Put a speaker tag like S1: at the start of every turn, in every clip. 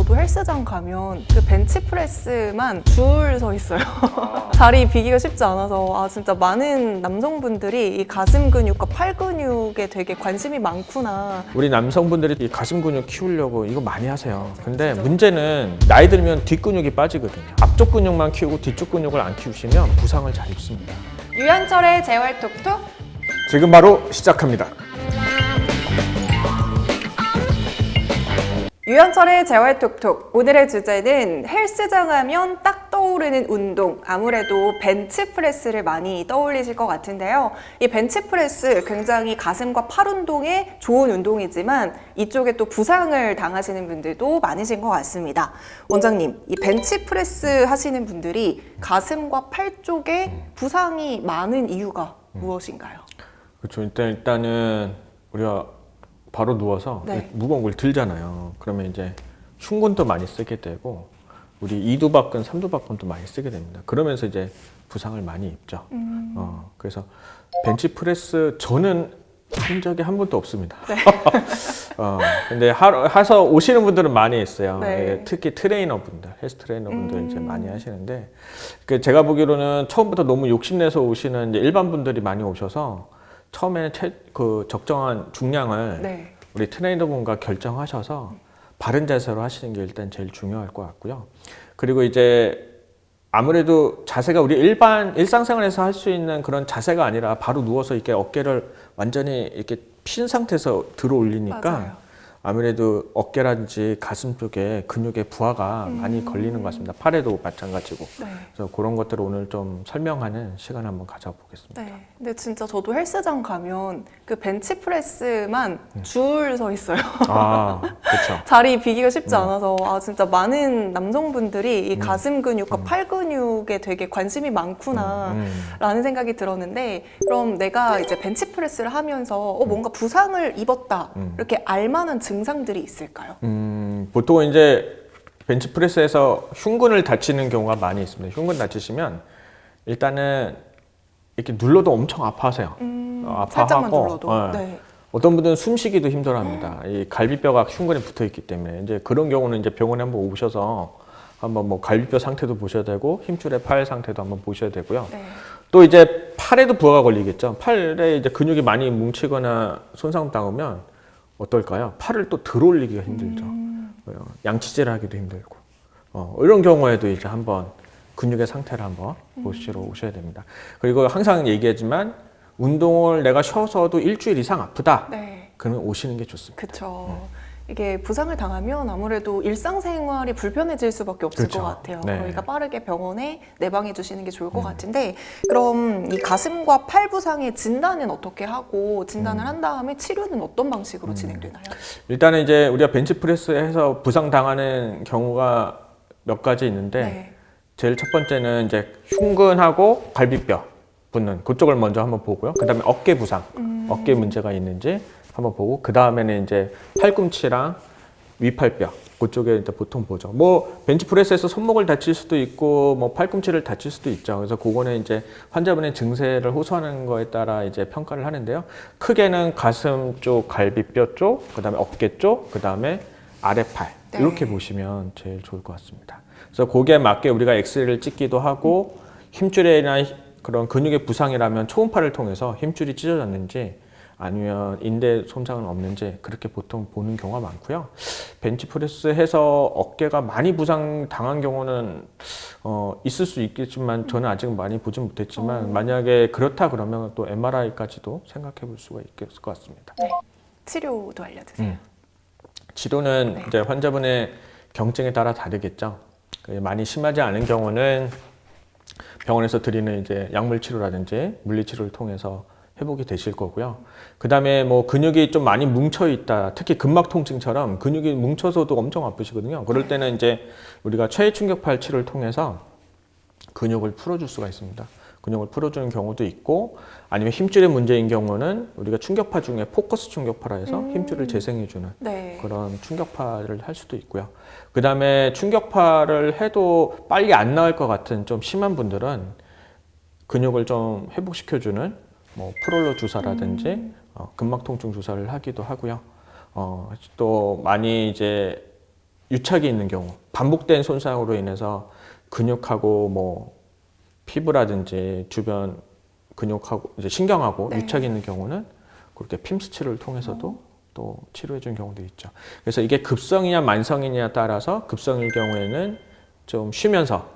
S1: 저도 헬스장 가면 그 벤치프레스만 줄 서 있어요. 자리 비기가 쉽지 않아서 진짜 많은 남성분들이 이 가슴 근육과 팔 근육에 되게 관심이 많구나.
S2: 우리 남성분들이 이 가슴 근육 키우려고 이거 많이 하세요. 근데 문제는 나이 들면 뒷근육이 빠지거든요. 앞쪽 근육만 키우고 뒤쪽 근육을 안 키우시면 부상을 잘 입습니다.
S1: 유현철의 재활톡톡.
S2: 지금 바로 시작합니다.
S1: 유현철의 재활톡톡. 오늘의 주제는 헬스장 하면 딱 떠오르는 운동, 아무래도 벤치프레스를 많이 떠올리실 것 같은데요. 이 벤치프레스 굉장히 가슴과 팔 운동에 좋은 운동이지만 이쪽에 또 부상을 당하시는 분들도 많으신 것 같습니다. 원장님, 이 벤치프레스 하시는 분들이 가슴과 팔 쪽에 부상이 많은 이유가 무엇인가요?
S2: 그렇죠. 일단은 우리가 바로 누워서
S1: 네.
S2: 무거운 걸 들잖아요. 그러면 이제 흉근도 많이 쓰게 되고 우리 이두박근, 삼두박근도 많이 쓰게 됩니다. 그러면서 이제 부상을 많이 입죠. 그래서 벤치프레스 저는 한 적이 한 번도 없습니다.
S1: 네.
S2: 근데 해서 오시는 분들은 많이 있어요.
S1: 네.
S2: 예, 특히 트레이너분들, 헬스 트레이너분들 이제 많이 하시는데 제가 보기로는 처음부터 너무 욕심내서 오시는 이제 일반 분들이 많이 오셔서 처음에는 적정한 중량을
S1: 네.
S2: 우리 트레이너분과 결정하셔서 바른 자세로 하시는 게 일단 제일 중요할 것 같고요. 그리고 이제 아무래도 자세가 우리 일상생활에서 할 수 있는 그런 자세가 아니라 바로 누워서 이렇게 어깨를 완전히 이렇게 핀 상태에서 들어 올리니까
S1: 맞아요.
S2: 아무래도 어깨라든지 가슴 쪽에 근육의 부하가 많이 걸리는 것 같습니다. 팔에도 마찬가지고.
S1: 네.
S2: 그래서 그런 것들을 오늘 좀 설명하는 시간 한번 가져보겠습니다.
S1: 네. 근데 진짜 저도 헬스장 가면 그 벤치프레스만 줄 서 있어요.
S2: 그렇죠.
S1: 자리 비기가 쉽지 않아서 진짜 많은 남성분들이 이 가슴 근육과 팔 근육에 되게 관심이 많구나 라는 생각이 들었는데, 그럼 내가 이제 벤치프레스를 하면서 뭔가 부상을 입었다 이렇게 알만한 증상들이 있을까요?
S2: 보통 이제 벤치프레스에서 흉근을 다치는 경우가 많이 있습니다. 흉근 다치시면 일단은 이렇게 눌러도 엄청 아파하세요.
S1: 살짝만
S2: 아파하고
S1: 눌러도. 네.
S2: 어떤 분들은 숨쉬기도 힘들어합니다. 이 갈비뼈가 흉근에 붙어 있기 때문에 이제 그런 경우는 이제 병원에 한번 오셔서 한번 뭐 갈비뼈 상태도 보셔야 되고 힘줄의 팔 상태도 한번 보셔야 되고요.
S1: 네.
S2: 또 이제 팔에도 부하가 걸리겠죠. 팔에 이제 근육이 많이 뭉치거나 손상당하면 어떨까요? 팔을 또 들어올리기가 힘들죠. 양치질을 하기도 힘들고. 이런 경우에도 이제 한번 근육의 상태를 한번 보시러 오셔야 됩니다. 그리고 항상 얘기하지만 운동을 내가 쉬어서도 일주일 이상 아프다.
S1: 네.
S2: 그러면 오시는 게 좋습니다.
S1: 그렇죠. 이게 부상을 당하면 아무래도 일상생활이 불편해질 수밖에 없을
S2: 그렇죠.
S1: 것 같아요.
S2: 네.
S1: 그러니까 빠르게 병원에 내방해 주시는 게 좋을 것 같은데, 그럼 이 가슴과 팔 부상의 진단은 어떻게 하고 진단을 한 다음에 치료는 어떤 방식으로 진행되나요?
S2: 일단은 이제 우리가 벤치프레스해서 부상 당하는 경우가 몇 가지 있는데
S1: 네.
S2: 제일 첫 번째는 이제 흉근하고 갈비뼈 붙는 그쪽을 먼저 한번 보고요. 그 다음에 어깨 부상, 어깨 문제가 있는지 한번 보고, 그 다음에는 이제 팔꿈치랑 위팔뼈 그쪽에 이제 보통 보죠. 뭐 벤치프레스에서 손목을 다칠 수도 있고 뭐 팔꿈치를 다칠 수도 있죠. 그래서 그거는 이제 환자분의 증세를 호소하는 거에 따라 이제 평가를 하는데요. 크게는 가슴 쪽, 갈비뼈 쪽, 그 다음에 어깨 쪽, 그 다음에 아래팔
S1: 네.
S2: 이렇게 보시면 제일 좋을 것 같습니다. 그래서 거기에 맞게 우리가 엑스레이를 찍기도 하고 힘줄이나 그런 근육의 부상이라면 초음파를 통해서 힘줄이 찢어졌는지 아니면 인대 손상은 없는지 그렇게 보통 보는 경우가 많고요. 벤치프레스 해서 어깨가 많이 부상 당한 경우는 있을 수 있겠지만 저는 아직 많이 보진 못했지만 만약에 그렇다 그러면 또 MRI까지도 생각해 볼 수가 있을 것 같습니다.
S1: 네. 치료도 알려주세요.
S2: 치료는
S1: 네.
S2: 이제 환자분의 경증에 따라 다르겠죠. 많이 심하지 않은 경우는 병원에서 드리는 이제 약물 치료라든지 물리 치료를 통해서 회복이 되실 거고요. 그 다음에 뭐 근육이 좀 많이 뭉쳐 있다. 특히 근막 통증처럼 근육이 뭉쳐서도 엄청 아프시거든요. 그럴 때는 이제 우리가 최애 충격파 치료를 통해서 근육을 풀어줄 수가 있습니다. 근육을 풀어주는 경우도 있고, 아니면 힘줄의 문제인 경우는 우리가 충격파 중에 포커스 충격파라 해서 힘줄을 재생해주는
S1: 네.
S2: 그런 충격파를 할 수도 있고요. 그 다음에 충격파를 해도 빨리 안 나을 것 같은 좀 심한 분들은 근육을 좀 회복시켜주는 뭐 프롤로 주사라든지 근막 통증 주사를 하기도 하고요. 또 많이 이제 유착이 있는 경우, 반복된 손상으로 인해서 근육하고 뭐 피부라든지 주변 근육하고 이제 신경하고
S1: 네.
S2: 유착이 있는 경우는 그렇게 핌스 치료를 통해서도 또 치료해 준 경우도 있죠. 그래서 이게 급성이냐 만성이냐에 따라서 급성일 경우에는 좀 쉬면서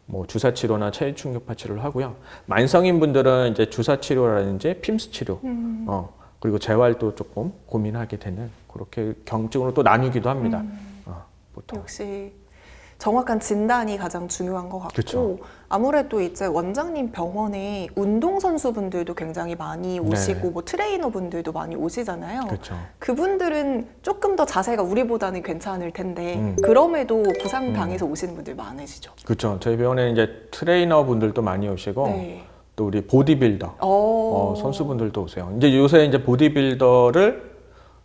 S2: 뭐 주사 치료나 체외 충격파 치료를 하고요. 만성인 분들은 이제 주사 치료라든지 핌스 치료, 그리고 재활도 조금 고민하게 되는 그렇게 경증으로 또 나누기도 합니다. 보통.
S1: 역시 정확한 진단이 가장 중요한 것 같고
S2: 그쵸.
S1: 아무래도 이제 원장님 병원에 운동선수분들도 굉장히 많이 오시고
S2: 네.
S1: 뭐 트레이너분들도 많이 오시잖아요.
S2: 그렇죠.
S1: 그분들은 조금 더 자세가 우리보다는 괜찮을 텐데 그럼에도 부상 당해서 오시는 분들 많으시죠?
S2: 그렇죠. 저희 병원에 이제 트레이너 분들도 많이 오시고
S1: 네.
S2: 또 우리 보디빌더 선수분들도 오세요. 이제 요새 이제 보디빌더를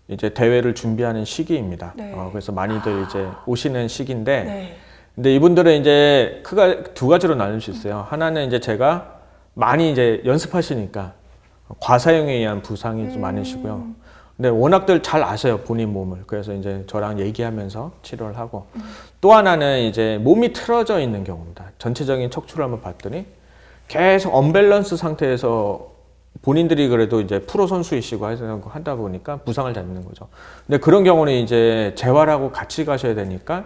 S2: 이제 대회를 준비하는 시기입니다.
S1: 네.
S2: 그래서 많이들 이제 오시는 시기인데,
S1: 네.
S2: 근데 이분들은 이제 크가 두 가지로 나눌 수 있어요. 하나는 이제 제가 많이 이제 연습하시니까 과사용에 의한 부상이 좀 많으시고요. 근데 워낙들 잘 아세요, 본인 몸을. 그래서 이제 저랑 얘기하면서 치료를 하고, 또 하나는 이제 몸이 틀어져 있는 경우입니다. 전체적인 척추를 한번 봤더니 계속 언밸런스 상태에서 본인들이 그래도 이제 프로 선수이시고 하다 보니까 부상을 잡는 거죠. 근데 그런 경우는 이제 재활하고 같이 가셔야 되니까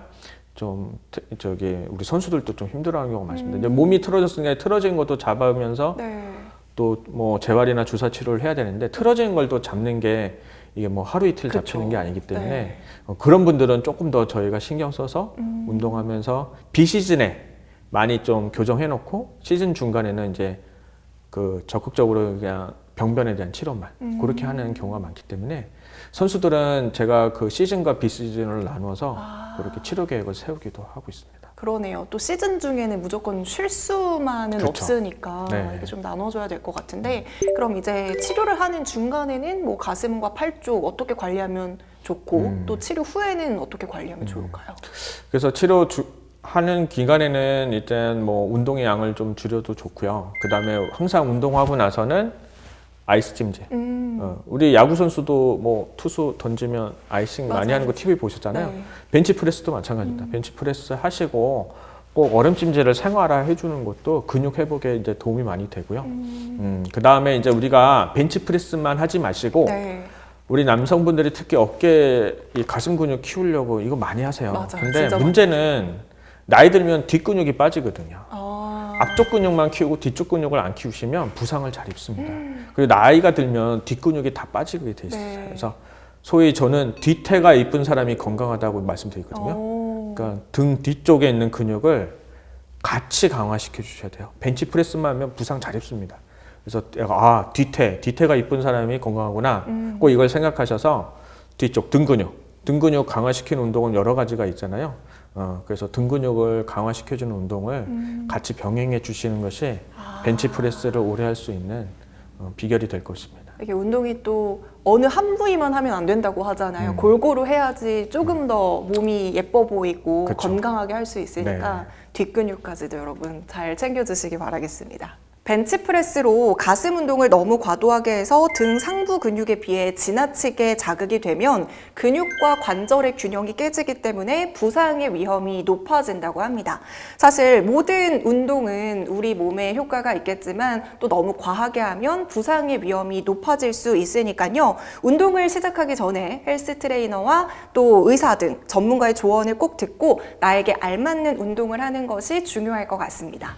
S2: 좀 우리 선수들도 좀 힘들어하는 경우가 많습니다. 이제 몸이 틀어졌으니까 틀어진 것도 잡으면서
S1: 네.
S2: 또 뭐 재활이나 주사 치료를 해야 되는데 틀어진 걸 또 잡는 게 이게 뭐 하루 이틀
S1: 그쵸.
S2: 잡히는 게 아니기 때문에
S1: 네.
S2: 그런 분들은 조금 더 저희가 신경 써서 운동하면서 비시즌에 많이 좀 교정해 놓고 시즌 중간에는 이제 그 적극적으로 그냥 병변에 대한 치료만 그렇게 하는 경우가 많기 때문에 선수들은 제가 그 시즌과 비시즌을 나누어서 그렇게 치료 계획을 세우기도 하고 있습니다.
S1: 그러네요. 또 시즌 중에는 무조건 쉴 수만은
S2: 그렇죠.
S1: 없으니까
S2: 네.
S1: 이게 좀 나눠줘야 될 것 같은데 그럼 이제 치료를 하는 중간에는 뭐 가슴과 팔 쪽 어떻게 관리하면 좋고 또 치료 후에는 어떻게 관리하면 좋을까요?
S2: 그래서 하는 기간에는 일단 뭐 운동의 양을 좀 줄여도 좋고요. 그 다음에 항상 운동하고 나서는 아이스 찜질. 우리 야구 선수도 뭐 투수 던지면 아이싱 많이
S1: 맞아요.
S2: 하는 거 TV 보셨잖아요.
S1: 네.
S2: 벤치프레스도 마찬가지입니다. 벤치프레스 하시고 꼭 얼음 찜질을 생활화해 주는 것도 근육 회복에 이제 도움이 많이 되고요. 그 다음에 이제 우리가 벤치프레스만 하지 마시고
S1: 네.
S2: 우리 남성분들이 특히 어깨 이 가슴 근육 키우려고 이거 많이 하세요.
S1: 맞아요.
S2: 근데
S1: 진짜
S2: 문제는 나이 들면 뒷근육이 빠지거든요.
S1: 아,
S2: 앞쪽 근육만 키우고 뒤쪽 근육을 안 키우시면 부상을 잘 입습니다. 그리고 나이가 들면 뒷근육이 다 빠지게 돼 있어요.
S1: 네.
S2: 그래서 소위 저는 뒤태가 이쁜 사람이 건강하다고 말씀드리거든요.
S1: 오.
S2: 그러니까 등 뒤쪽에 있는 근육을 같이 강화시켜 주셔야 돼요. 벤치프레스만 하면 부상 잘 입습니다. 그래서 뒤태가 이쁜 사람이 건강하구나. 꼭 이걸 생각하셔서 뒤쪽 등 근육 강화시키는 운동은 여러 가지가 있잖아요. 그래서 등 근육을 강화시켜주는 운동을 같이 병행해 주시는 것이 벤치프레스를 오래 할 수 있는 비결이 될 것입니다.
S1: 이게 운동이 또 어느 한 부위만 하면 안 된다고 하잖아요. 골고루 해야지 조금 더 몸이 예뻐 보이고
S2: 그쵸.
S1: 건강하게 할 수 있으니까
S2: 네.
S1: 뒷근육까지도 여러분 잘 챙겨주시기 바라겠습니다. 벤치프레스로 가슴 운동을 너무 과도하게 해서 등 상부 근육에 비해 지나치게 자극이 되면 근육과 관절의 균형이 깨지기 때문에 부상의 위험이 높아진다고 합니다. 사실 모든 운동은 우리 몸에 효과가 있겠지만 또 너무 과하게 하면 부상의 위험이 높아질 수 있으니까요. 운동을 시작하기 전에 헬스 트레이너와 또 의사 등 전문가의 조언을 꼭 듣고 나에게 알맞는 운동을 하는 것이 중요할 것 같습니다.